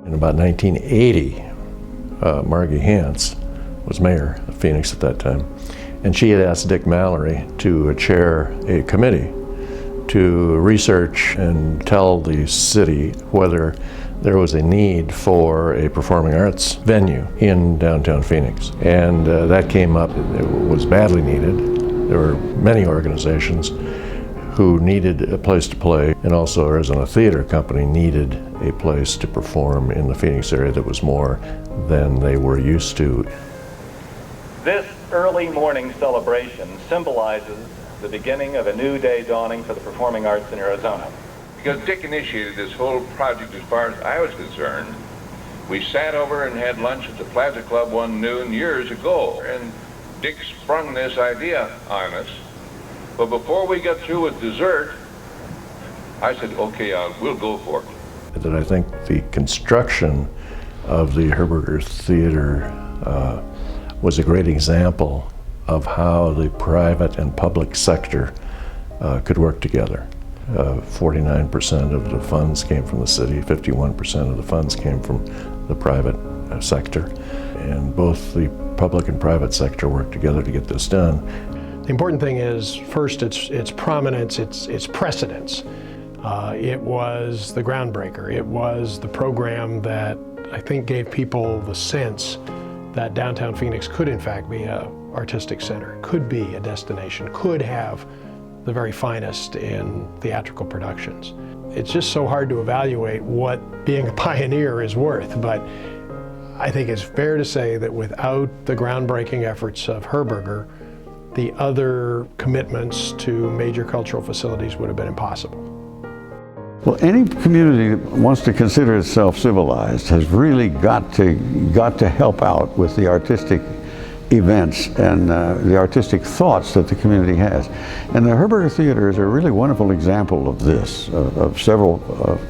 In about 1980, Margie Hance was mayor of Phoenix at that time, and she had asked Dick Mallery to chair a committee to research and tell the city whether there was a need for a performing arts venue in downtown Phoenix. And that came up. It was badly needed. There were many organizations who needed a place to play, and also Arizona Theater Company needed a place to perform in the Phoenix area that was more than they were used to. This early morning celebration symbolizes the beginning of a new day dawning for the performing arts in Arizona. Because Dick initiated this whole project as far as I was concerned. We sat over and had lunch at the Plaza Club one noon years ago, and Dick sprung this idea on us. But before we got through with dessert, I said, okay, we'll go for it. That I think the construction of the Herberger Theater was a great example of how the private and public sector could work together. 49% of the funds came from the city, 51% of the funds came from the private sector, and both the public and private sector worked together to get this done. The important thing is, first, its prominence, its precedence. It was the groundbreaker. It was the program that I think gave people the sense that downtown Phoenix could in fact be an artistic center, could be a destination, could have the very finest in theatrical productions. It's just so hard to evaluate what being a pioneer is worth, but I think it's fair to say that without the groundbreaking efforts of Herberger, the other commitments to major cultural facilities would have been impossible. Well, any community that wants to consider itself civilized has really got to help out with the artistic events and the artistic thoughts that the community has. And the Herberger Theater is a really wonderful example of this, of several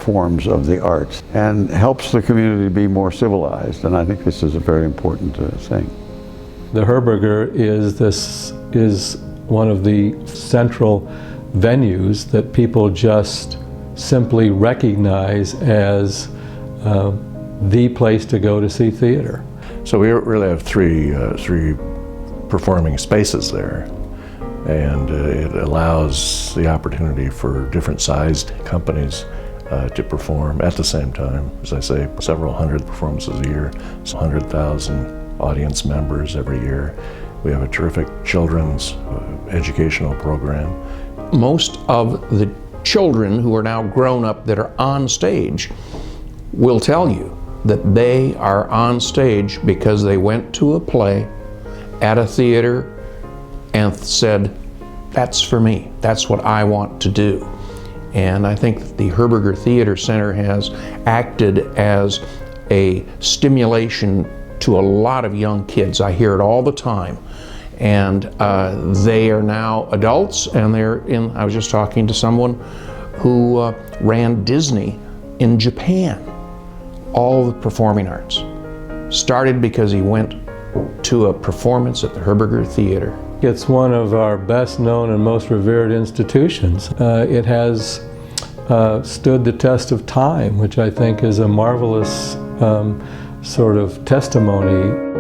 forms of the arts, and helps the community be more civilized. And I think this is a very important thing. The Herberger is one of the central venues that people just simply recognize as the place to go to see theater. So we really have three performing spaces there, and it allows the opportunity for different sized companies to perform at the same time. As I say, several hundred performances a year, 100,000 audience members every year. We have a terrific children's educational program. Most of the children who are now grown up that are on stage will tell you that they are on stage because they went to a play at a theater and said, that's for me, that's what I want to do. And I think that the Herberger Theater Center has acted as a stimulation to a lot of young kids. I hear it all the time. And they are now adults, and I was just talking to someone who ran Disney in Japan. All the performing arts started because he went to a performance at the Herberger Theater. It's one of our best known and most revered institutions. It has stood the test of time, which I think is a marvelous sort of testimony.